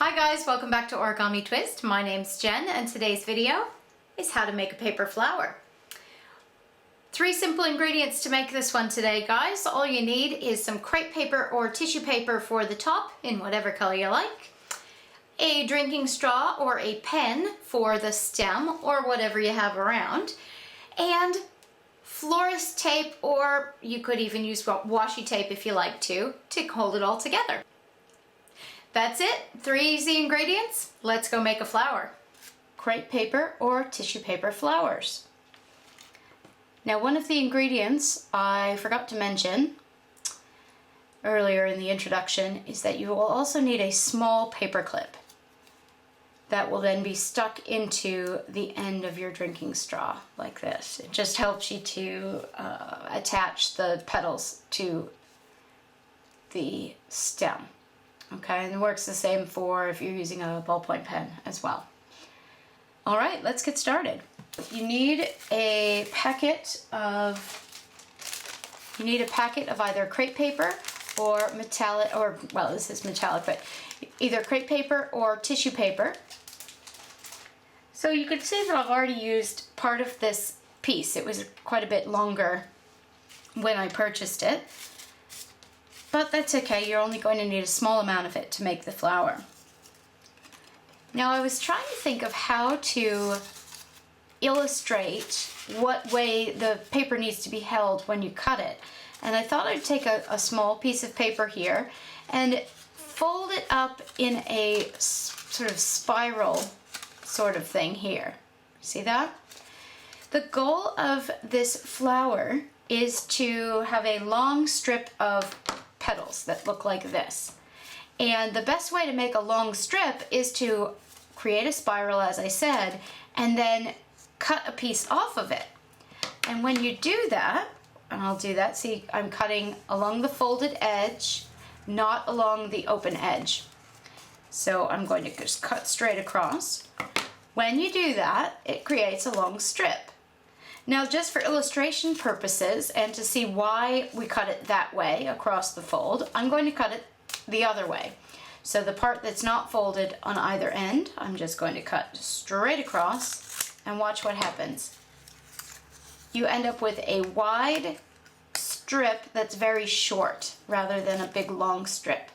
Hi guys, welcome back to Origami Twist. My name's Jen and today's video is how to make a paper flower. 3 simple ingredients to make this one today, guys. All you need is some crepe paper or tissue paper for the top in whatever color you like, a drinking straw or a pen for the stem or whatever you have around, and florist tape, or you could even use washi tape if you like to hold it all together. That's it, 3 easy ingredients. Let's go make a flower. Crepe paper or tissue paper flowers. Now, one of the ingredients I forgot to mention earlier in the introduction is that you will also need a small paper clip that will then be stuck into the end of your drinking straw like this. It just helps you to attach the petals to the stem. Okay, and it works the same for if you're using a ballpoint pen as well. All right, let's get started. You need a packet of either crepe paper or metallic, or well, this is metallic, but either crepe paper or tissue paper. So you could see that I've already used part of this piece. It was quite a bit longer when I purchased it. But that's okay, you're only going to need a small amount of it to make the flower. Now, I was trying to think of how to illustrate what way the paper needs to be held when you cut it. And I thought I'd take a small piece of paper here and fold it up in a sort of spiral sort of thing here. See that? The goal of this flower is to have a long strip of petals that look like this. And the best way to make a long strip is to create a spiral, as I said, and then cut a piece off of it. And when you do that, and I'll do that, see, I'm cutting along the folded edge, not along the open edge. So I'm going to just cut straight across. When you do that, it creates a long strip. Now, just for illustration purposes and to see why we cut it that way across the fold, I'm going to cut it the other way. So the part that's not folded on either end, I'm just going to cut straight across and watch what happens. You end up with a wide strip that's very short rather than a big long strip.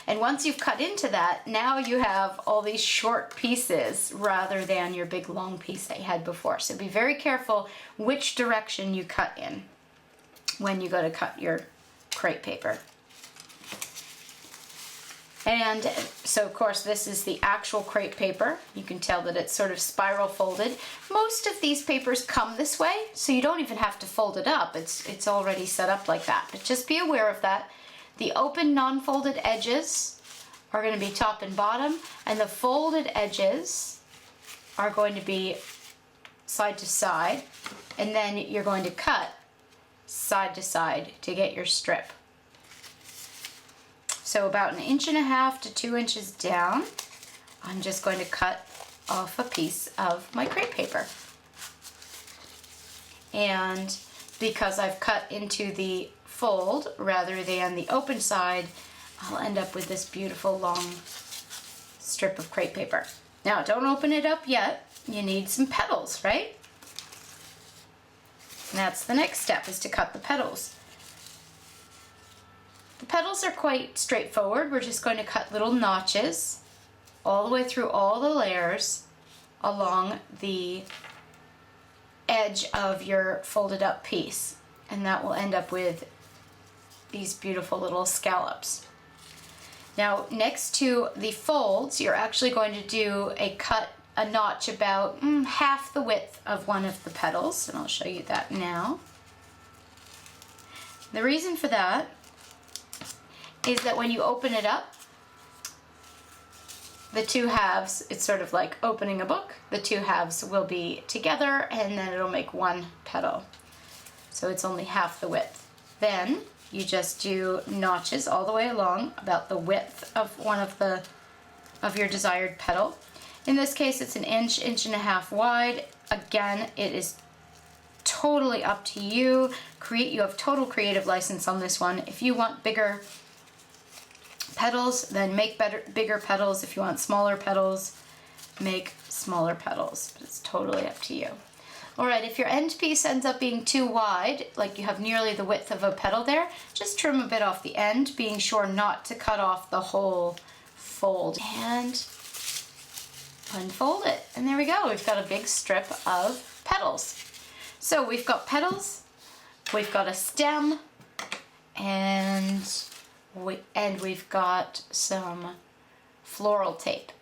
And once you've cut into that, now you have all these short pieces rather than your big long piece that you had before. So be very careful which direction you cut in when you go to cut your crepe paper. And so, of course, this is the actual crepe paper. You can tell that it's sort of spiral folded. Most of these papers come this way, so you don't even have to fold it up. It's already set up like that. But just be aware of that. The open, non-folded edges are going to be top and bottom, and the folded edges are going to be side to side, and then you're going to cut side to side to get your strip. So about 1.5 to 2 inches down, I'm just going to cut off a piece of my crepe paper. And because I've cut into the fold rather than the open side, I'll end up with this beautiful long strip of crepe paper. Now, don't open it up yet. You need some petals, right? And that's the next step, is to cut the petals. The petals are quite straightforward. We're just going to cut little notches all the way through all the layers along the edge of your folded up piece. And that will end up with these beautiful little scallops. Now, next to the folds, you're actually going to do a notch about half the width of one of the petals, and I'll show you that now. The reason for that is that when you open it up, the two halves, it's sort of like opening a book, the two halves will be together and then it'll make one petal. So it's only half the width. Then you just do notches all the way along about the width of one of your desired petal. In this case, it's 1 inch, 1.5 wide. Again, it is totally up to you. You have total creative license on this one. If you want bigger petals, then make bigger petals. If you want smaller petals, make smaller petals. But it's totally up to you. All right, if your end piece ends up being too wide, like you have nearly the width of a petal there, just trim a bit off the end, being sure not to cut off the whole fold. And unfold it. And there we go. We've got a big strip of petals. So we've got petals, we've got a stem, and we've got some floral tape.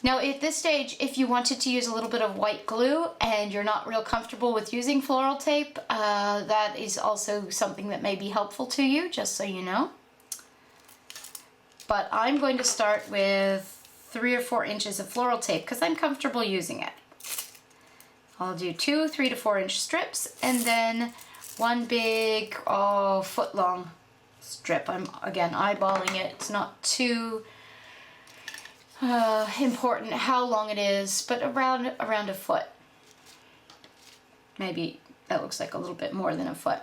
Now at this stage, if you wanted to use a little bit of white glue and you're not real comfortable with using floral tape, that is also something that may be helpful to you, just so you know. But I'm going to start with 3 or 4 inches of floral tape because I'm comfortable using it. I'll do 2 3 to 4 inch strips and then one big foot long strip. I'm again eyeballing it. It's not too important how long it is, but around a foot. Maybe that looks like a little bit more than a foot.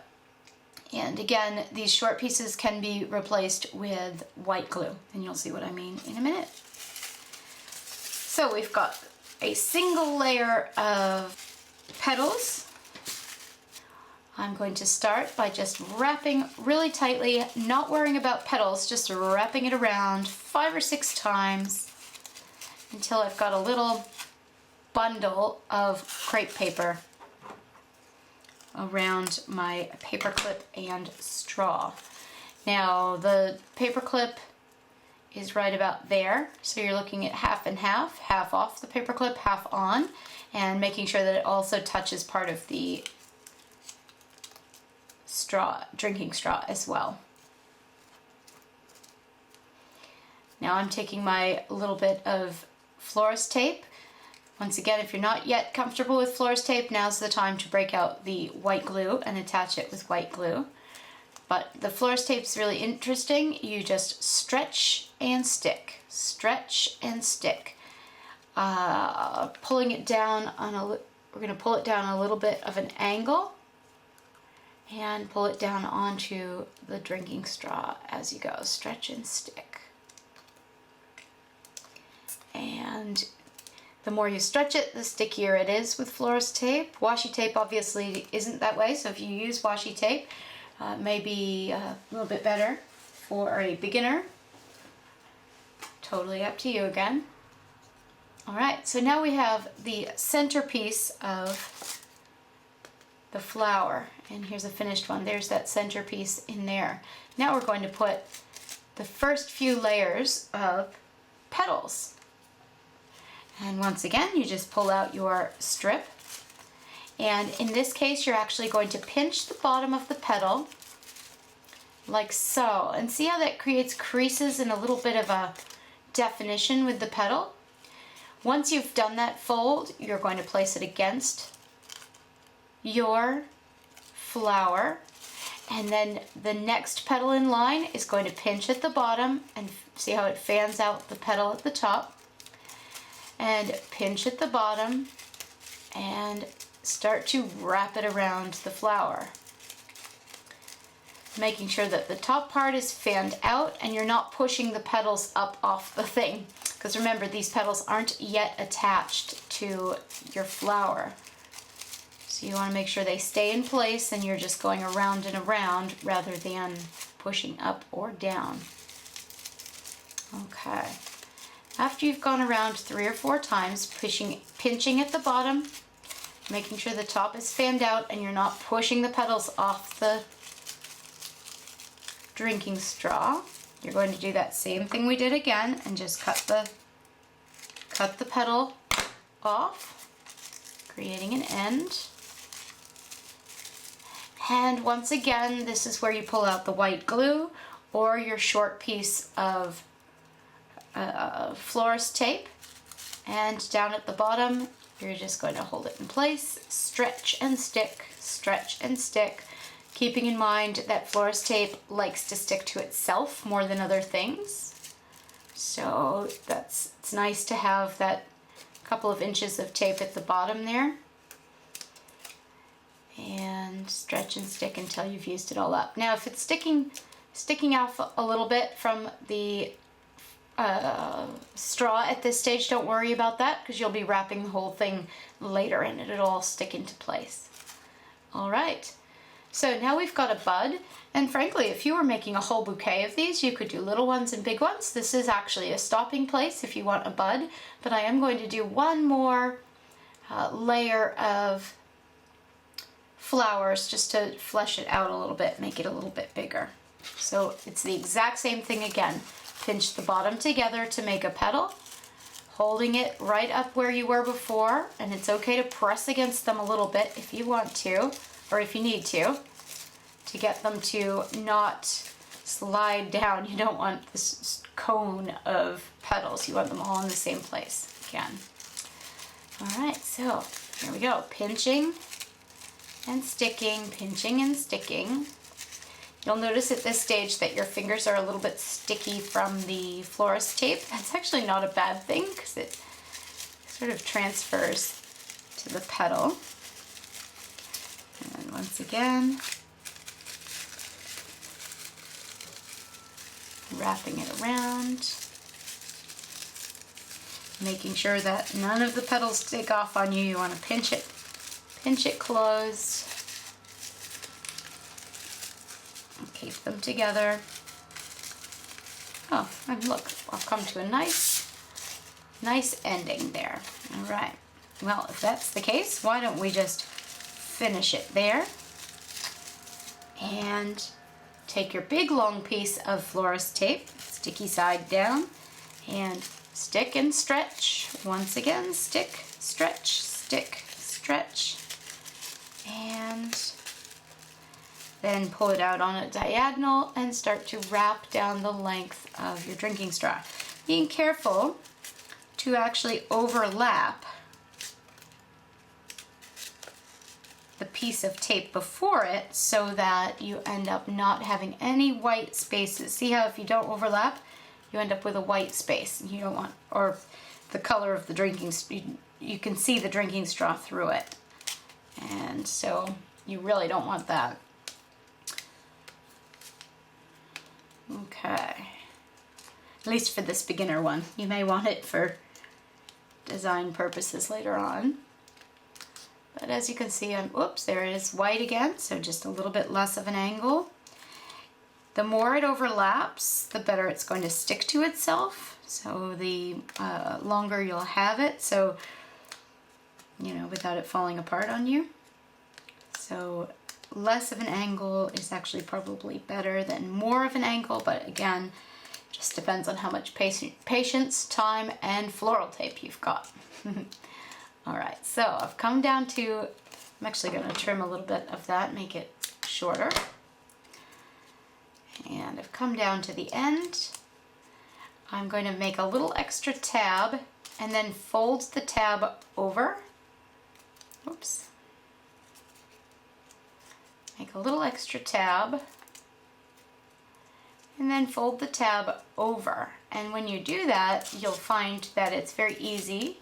And again, these short pieces can be replaced with white glue, and you'll see what I mean in a minute. So we've got a single layer of petals. I'm going to start by just wrapping really tightly, not worrying about petals, just wrapping it around 5 or 6 times until I've got a little bundle of crepe paper around my paper clip and straw. Now the paper clip is right about there, so you're looking at half and half off the paper clip, half on, and making sure that it also touches part of the straw, drinking straw as well. Now I'm taking my little bit of florist tape. Once again, if you're not yet comfortable with florist tape, now's the time to break out the white glue and attach it with white glue. But the florist tape's really interesting. You just stretch and stick, stretch and stick. Pulling it down we're going to pull it down a little bit of an angle and pull it down onto the drinking straw as you go. Stretch and stick. And the more you stretch it, the stickier it is with florist tape. Washi tape obviously isn't that way, so if you use washi tape, maybe a little bit better for a beginner. Totally up to you again. All right, so now we have the centerpiece of the flower, and here's a finished one. There's that centerpiece in there. Now we're going to put the first few layers of petals. And once again, you just pull out your strip. And in this case, you're actually going to pinch the bottom of the petal like so. And see how that creates creases and a little bit of a definition with the petal? Once you've done that fold, you're going to place it against your flower. And then the next petal in line is going to pinch at the bottom and see how it fans out the petal at the top. And pinch at the bottom and start to wrap it around the flower. Making sure that the top part is fanned out and you're not pushing the petals up off the thing. Because remember, these petals aren't yet attached to your flower. So you want to make sure they stay in place and you're just going around and around rather than pushing up or down. Okay. After you've gone around 3 or 4 times, pinching at the bottom, making sure the top is fanned out and you're not pushing the petals off the drinking straw, you're going to do that same thing we did again and just cut the petal off, creating an end. And once again, this is where you pull out the white glue or your short piece of florist tape, and down at the bottom you're just going to hold it in place, stretch and stick, keeping in mind that florist tape likes to stick to itself more than other things, so it's nice to have that couple of inches of tape at the bottom there. And stretch and stick until you've used it all up. Now if it's sticking sticking out a little bit from the straw at this stage. Don't worry about that because you'll be wrapping the whole thing later and it'll all stick into place. All right, so now we've got a bud, and frankly, if you were making a whole bouquet of these, you could do little ones and big ones. This is actually a stopping place if you want a bud, but I am going to do one more layer of flowers just to flesh it out a little bit, make it a little bit bigger. So it's the exact same thing again. Pinch the bottom together to make a petal, holding it right up where you were before, and it's okay to press against them a little bit if you want to, or if you need to get them to not slide down. You don't want this cone of petals. You want them all in the same place again. All right, so here we go. Pinching and sticking, pinching and sticking. You'll notice at this stage that your fingers are a little bit sticky from the florist tape. That's actually not a bad thing because it sort of transfers to the petal. And once again, wrapping it around, making sure that none of the petals stick off on you. You want to pinch it closed. Keep them together. Oh, and look, I've come to a nice ending there. All right. Well, if that's the case, why don't we just finish it there? And take your big long piece of florist tape, sticky side down, and stick and stretch. Once again, stick, stretch, stretch, and then pull it out on a diagonal and start to wrap down the length of your drinking straw. Being careful to actually overlap the piece of tape before it so that you end up not having any white spaces. See how if you don't overlap, you end up with a white space. You don't want, or the color of the drinking, you can see the drinking straw through it. And so you really don't want that. Okay, at least for this beginner one. You may want it for design purposes later on. But as you can see, oops, there it is white again, so just a little bit less of an angle. The more it overlaps, the better it's going to stick to itself. So the longer you'll have it, so, you know, without it falling apart on you. So less of an angle is actually probably better than more of an angle, but again, just depends on how much patience, time, and floral tape you've got. All right, so I've come down to, I'm actually going to trim a little bit of that, make it shorter. And I've come down to the end. I'm going to make a little extra tab and then fold the tab over. Oops. Make a little extra tab and then fold the tab over. And when you do that, you'll find that it's very easy.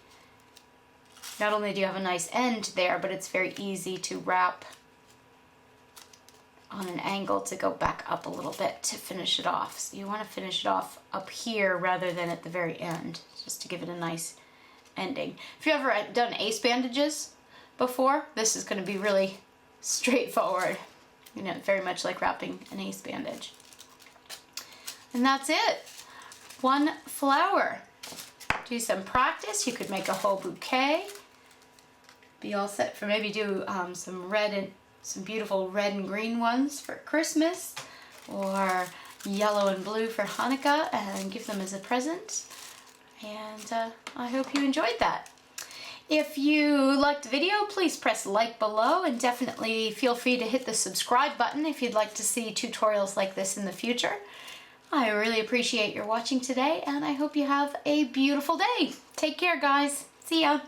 Not only do you have a nice end there, but it's very easy to wrap on an angle to go back up a little bit to finish it off. So you want to finish it off up here rather than at the very end, just to give it a nice ending. If you've ever done ace bandages before, this is going to be really straightforward. You know, very much like wrapping an ace bandage. And that's it. One flower. Do some practice. You could make a whole bouquet. Be all set for maybe do some beautiful red and green ones for Christmas, or yellow and blue for Hanukkah, and give them as a present. And I hope you enjoyed that. If you liked the video, please press like below, and definitely feel free to hit the subscribe button if you'd like to see tutorials like this in the future. I really appreciate your watching today, and I hope you have a beautiful day. Take care, guys. See ya.